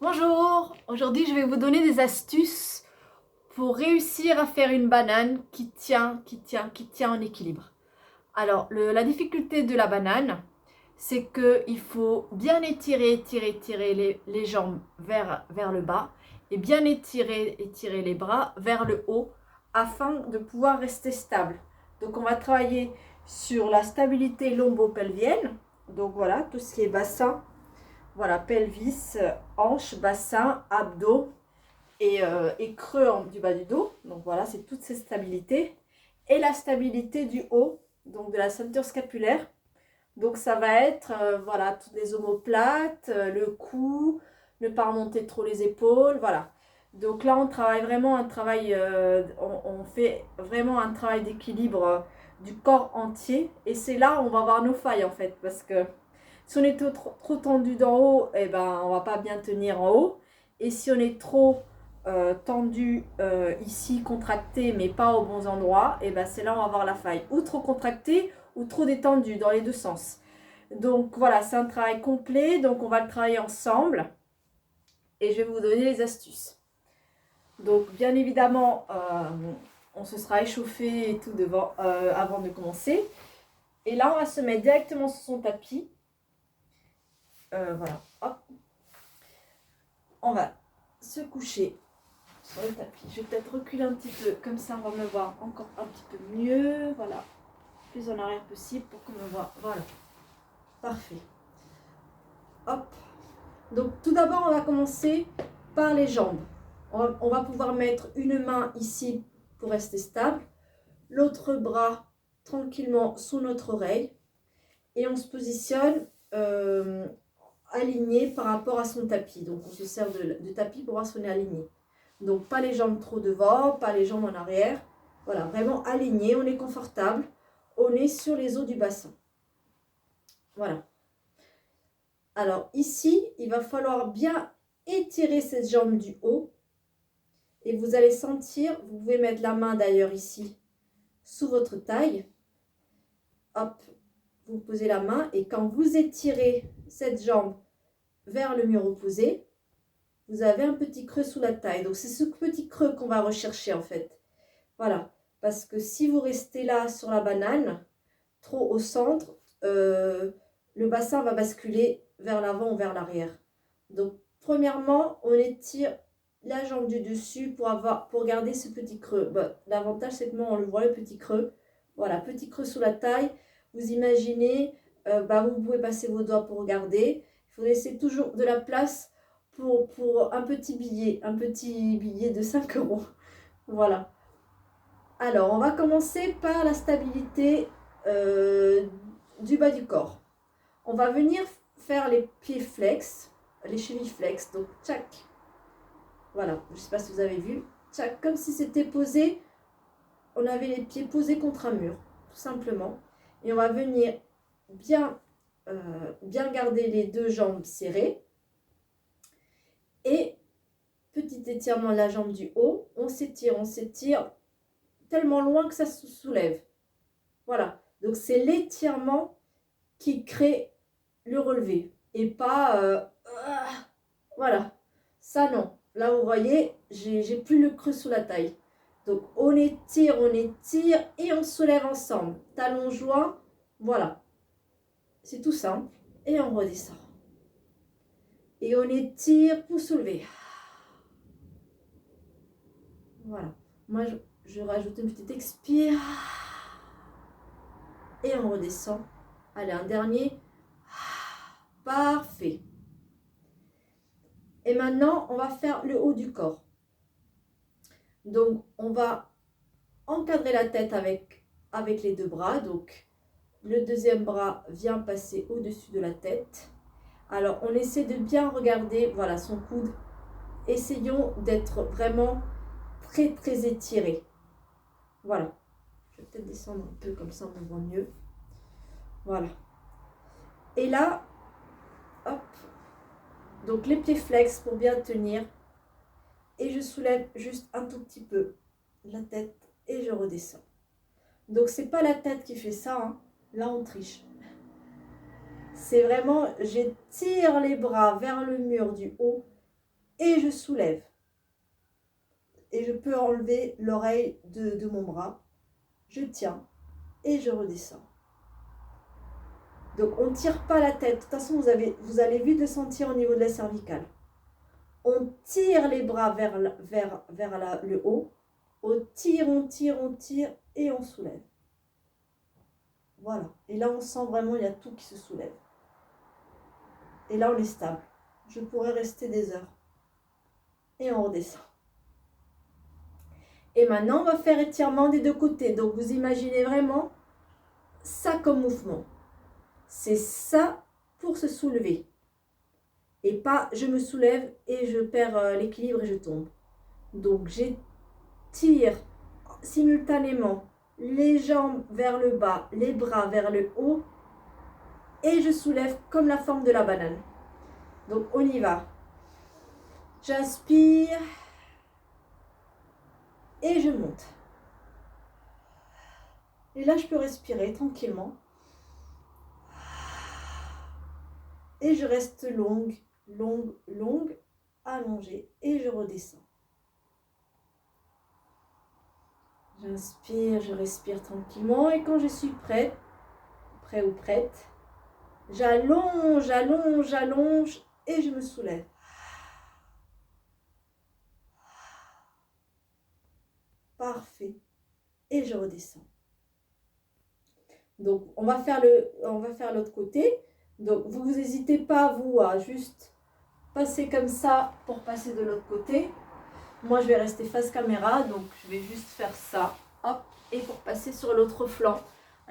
Bonjour, aujourd'hui je vais vous donner des astuces pour réussir à faire une banane qui tient en équilibre. Alors, la difficulté de la banane, c'est qu'il faut bien étirer les jambes vers le bas et bien étirer les bras vers le haut afin de pouvoir rester stable. Donc, on va travailler sur la stabilité lombo-pelvienne. Donc voilà, tout ce qui est bassin. Voilà, pelvis, hanche, bassin, abdos et creux du bas du dos. Donc voilà, c'est toutes ces stabilités. Et la stabilité du haut, donc de la ceinture scapulaire. Donc ça va être, voilà, toutes les omoplates, le cou, ne pas remonter trop les épaules, voilà. Donc là, on travaille vraiment on fait vraiment un travail d'équilibre du corps entier. Et c'est là où on va voir nos failles en fait, parce que si on est trop tendu d'en haut, eh ben, on va pas bien tenir en haut. Et si on est trop tendu ici, contracté, mais pas aux bons endroits, et ben c'est là où on va avoir la faille. Ou trop contracté, ou trop détendu, dans les deux sens. Donc voilà, c'est un travail complet, donc on va le travailler ensemble. Et je vais vous donner les astuces. Donc bien évidemment, on se sera échauffé et tout avant de commencer. Et là, on va se mettre directement sur son tapis. Voilà, hop. On va se coucher sur le tapis. Je vais peut-être reculer un petit peu, comme ça on va me voir encore un petit peu mieux. Voilà, plus en arrière possible pour qu'on me voit. Voilà, parfait. Hop. Donc tout d'abord, on va commencer par les jambes. On va pouvoir mettre une main ici pour rester stable, l'autre bras tranquillement sous notre oreille et on se positionne aligné par rapport à son tapis. Donc on se sert de tapis pour voir si on est aligné. Donc pas les jambes trop devant, pas les jambes en arrière. Voilà, vraiment aligné, on est confortable. On est sur les os du bassin. Voilà. Alors ici, il va falloir bien étirer cette jambe du haut. Et vous allez sentir, vous pouvez mettre la main d'ailleurs ici, sous votre taille. Hop, vous posez la main et quand vous étirez cette jambe vers le mur opposé, vous avez un petit creux sous la taille. Donc c'est ce petit creux qu'on va rechercher en fait. Voilà, parce que si vous restez là sur la banane, trop au centre, le bassin va basculer vers l'avant ou vers l'arrière. Donc premièrement, on étire la jambe du dessus pour garder ce petit creux. Bon, l'avantage c'est que moi on le voit, le petit creux. Voilà, petit creux sous la taille. Vous imaginez, vous pouvez passer vos doigts pour regarder. Il faut laisser toujours de la place pour un petit billet de 5 euros. Voilà. Alors, on va commencer par la stabilité du bas du corps. On va venir faire les pieds flex, les chevilles flex. Donc, tchac. Voilà, je ne sais pas si vous avez vu. Tchac, comme si c'était posé, on avait les pieds posés contre un mur, tout simplement. Et on va venir bien garder les deux jambes serrées. Et petit étirement de la jambe du haut, on s'étire tellement loin que ça se soulève. Voilà, donc c'est l'étirement qui crée le relevé et pas voilà, ça non. Là vous voyez, j'ai plus le creux sous la taille. Donc on étire et on soulève ensemble. Talons joints, voilà. C'est tout simple et on redescend. Et on étire pour soulever. Voilà. Moi je rajoute une petite expire. Et on redescend. Allez, un dernier. Parfait. Et maintenant, on va faire le haut du corps. Donc, on va encadrer la tête avec les deux bras. Donc, le deuxième bras vient passer au-dessus de la tête. Alors, on essaie de bien regarder, voilà, son coude. Essayons d'être vraiment très, très étiré. Voilà. Je vais peut-être descendre un peu, comme ça on me voit mieux. Voilà. Et là, hop. Donc, les pieds flex pour bien tenir. Et je soulève juste un tout petit peu la tête et je redescends. Donc c'est pas la tête qui fait ça, hein. Là on triche. C'est vraiment, j'étire les bras vers le mur du haut et je soulève. Et je peux enlever l'oreille de mon bras. Je tiens et je redescends. Donc on ne tire pas la tête. De toute façon, vous allez vite le sentir au niveau de la cervicale. On tire les bras vers le haut. On tire et on soulève. Voilà. Et là, on sent vraiment, il y a tout qui se soulève. Et là, on est stable. Je pourrais rester des heures. Et on redescend. Et maintenant, on va faire étirement des deux côtés. Donc, vous imaginez vraiment ça comme mouvement. C'est ça pour se soulever. Et pas je me soulève et je perds l'équilibre et je tombe. Donc, j'étire simultanément les jambes vers le bas, les bras vers le haut. Et je soulève comme la forme de la banane. Donc, on y va. J'inspire. Et je monte. Et là, je peux respirer tranquillement. Et je reste longue, allongée. Et je redescends. J'inspire, je respire tranquillement. Et quand je suis prêt ou prête, j'allonge et je me soulève. Parfait. Et je redescends. Donc, on va faire l'autre côté. Donc, vous n'hésitez pas, vous, à juste passer comme ça pour passer de l'autre côté. Moi, je vais rester face caméra. Donc, je vais juste faire ça. Hop. Et pour passer sur l'autre flanc.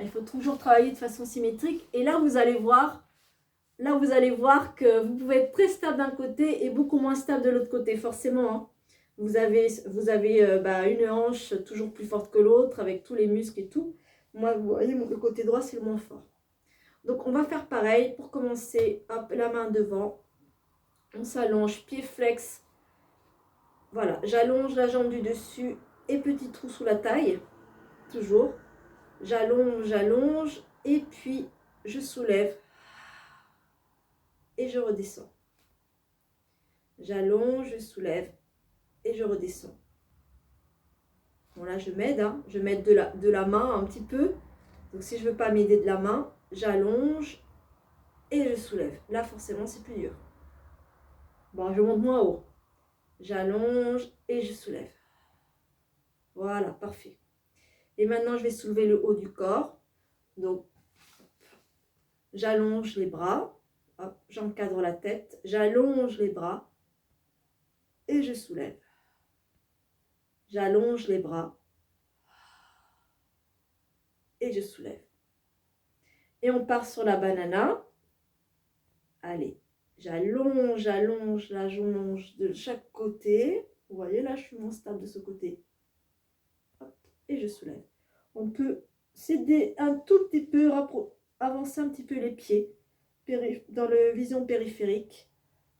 Il faut toujours travailler de façon symétrique. Et là, vous allez voir que vous pouvez être très stable d'un côté et beaucoup moins stable de l'autre côté, forcément. Hein. Vous avez une hanche toujours plus forte que l'autre avec tous les muscles et tout. Moi, vous voyez, le côté droit, c'est le moins fort. Donc, on va faire pareil. Pour commencer, hop, la main devant. On s'allonge, pied flex. Voilà, j'allonge la jambe du dessus et petit trou sous la taille. Toujours. J'allonge et puis je soulève. Et je redescends. J'allonge, je soulève et je redescends. Bon là je m'aide, hein. Je m'aide de la main un petit peu. Donc si je ne veux pas m'aider de la main, j'allonge et je soulève. Là forcément c'est plus dur. Bon, je monte moins haut. J'allonge et je soulève. Voilà, parfait. Et maintenant je vais soulever le haut du corps. Donc j'allonge les bras. J'encadre la tête. J'allonge les bras et je soulève. J'allonge les bras et je soulève. Et on part sur la banana. Allez, j'allonge de chaque côté. Vous voyez, là, je suis moins stable de ce côté. Hop, et je soulève. On peut s'aider un tout petit peu, avancer un petit peu les pieds dans la vision périphérique.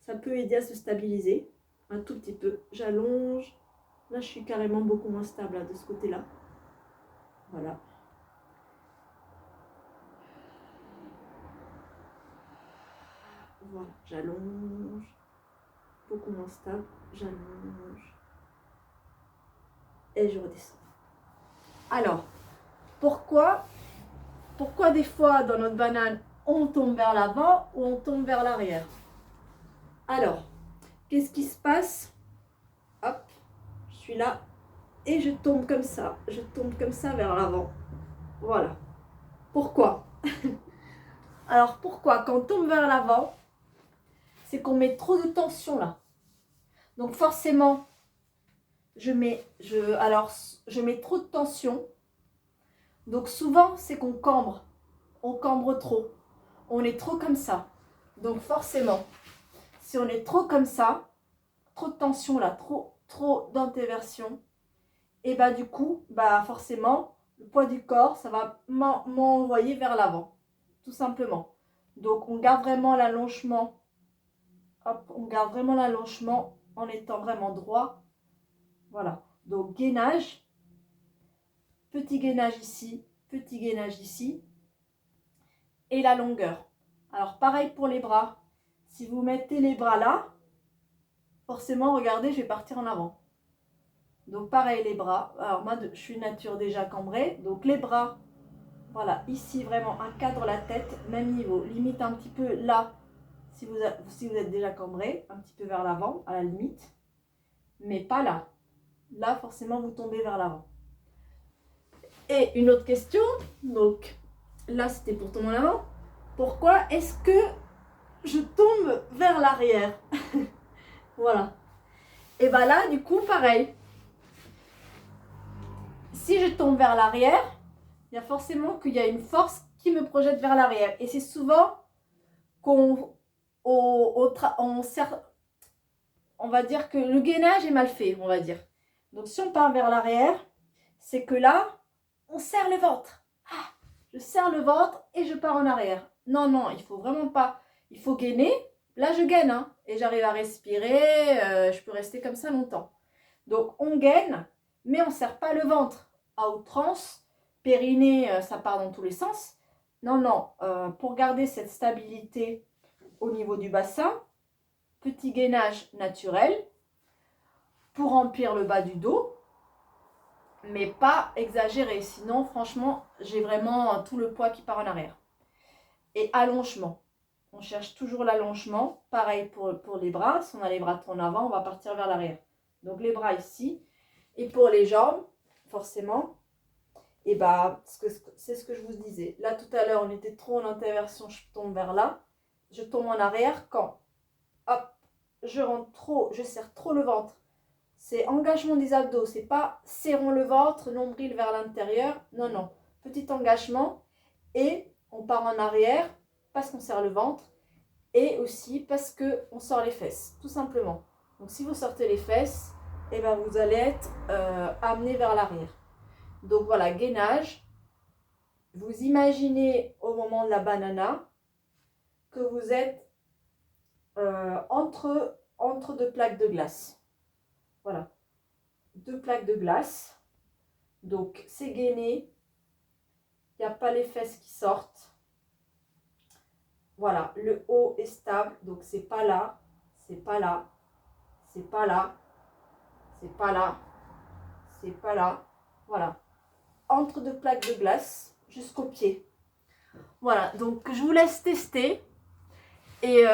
Ça peut aider à se stabiliser un tout petit peu. J'allonge. Là, je suis carrément beaucoup moins stable là, de ce côté-là. Voilà. Voilà, j'allonge. Beaucoup moins stable. J'allonge. Et je redescends. Alors, pourquoi des fois dans notre banane, on tombe vers l'avant ou on tombe vers l'arrière? Alors, qu'est-ce qui se passe? Hop, je suis là et je tombe comme ça. Je tombe comme ça vers l'avant. Voilà. Pourquoi? Alors, pourquoi? Quand on tombe vers l'avant, c'est qu'on met trop de tension là. Donc forcément, je mets trop de tension. Donc souvent, c'est qu'on cambre. On cambre trop. On est trop comme ça. Donc forcément, si on est trop comme ça, trop de tension là, trop d'interversion, et bah du coup, bah forcément, le poids du corps, ça va m'envoyer vers l'avant. Tout simplement. Donc on garde vraiment l'allongement. Hop, on garde vraiment l'allongement en étant vraiment droit. Voilà. Donc gainage. Petit gainage ici, petit gainage ici. Et la longueur. Alors pareil pour les bras. Si vous mettez les bras là, forcément, regardez, je vais partir en avant. Donc pareil, les bras. Alors moi, je suis nature déjà cambrée. Donc les bras, voilà, ici vraiment un cadre la tête, même niveau. Limite un petit peu là, si vous êtes déjà cambré, un petit peu vers l'avant, à la limite. Mais pas là. Là, forcément, vous tombez vers l'avant. Et une autre question, donc là, c'était pour tomber en avant. Pourquoi est-ce que je tombe vers l'arrière? Voilà. Et bien là, du coup, pareil. Si je tombe vers l'arrière, il y a forcément qu'il y a une force qui me projette vers l'arrière. Et c'est souvent qu'on on va dire que le gainage est mal fait, on va dire. Donc si on part vers l'arrière, c'est que là, on serre le ventre. Ah, je serre le ventre et je pars en arrière. Non, non, il faut vraiment pas. Il faut gainer. Là, je gaine, hein, et j'arrive à respirer. Je peux rester comme ça longtemps. Donc, on gaine, mais on ne serre pas le ventre à outrance. Périnée, ça part dans tous les sens. Non, non. Pour garder cette stabilité au niveau du bassin, petit gainage naturel pour remplir le bas du dos, mais pas exagéré. Sinon, franchement, j'ai vraiment tout le poids qui part en arrière. Et allongement. On cherche toujours l'allongement. Pareil pour les bras. Si on a les bras trop en avant, on va partir vers l'arrière. Donc les bras ici. Et pour les jambes, forcément, et bah, c'est ce que je vous disais. Là, tout à l'heure, on était trop en interversion, je tombe vers là. Je tombe en arrière quand, hop, je rentre trop, je serre trop le ventre. C'est engagement des abdos, c'est pas serrons le ventre, nombril vers l'intérieur. Non, non. Petit engagement et on part en arrière parce qu'on serre le ventre et aussi parce qu'on sort les fesses, tout simplement. Donc si vous sortez les fesses, et ben vous allez être amené vers l'arrière. Donc voilà, gainage. Vous imaginez au moment de la banana que vous êtes entre deux plaques de glace. Voilà, deux plaques de glace. Donc c'est gainé. Il n'y a pas les fesses qui sortent. Voilà, le haut est stable. Donc c'est pas là, c'est pas là, c'est pas là, c'est pas là, c'est pas là. Voilà, entre deux plaques de glace jusqu'au pied. Voilà, donc je vous laisse tester. Et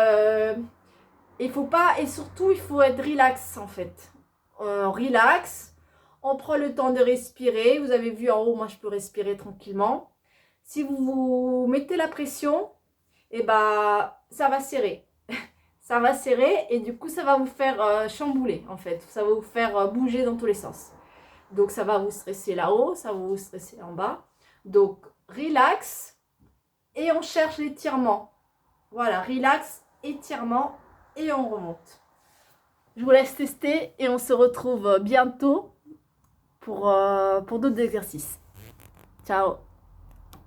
il faut pas, et surtout il faut être relax en fait. Relax, on prend le temps de respirer. Vous avez vu en haut, moi je peux respirer tranquillement. Si vous mettez la pression, et bah ça va serrer. Ça va serrer et du coup ça va vous faire chambouler en fait. Ça va vous faire bouger dans tous les sens. Donc ça va vous stresser là-haut, ça va vous stresser en bas. Donc relax et on cherche l'étirement. Voilà, relax, étirement et on remonte. Je vous laisse tester et on se retrouve bientôt pour d'autres exercices. Ciao!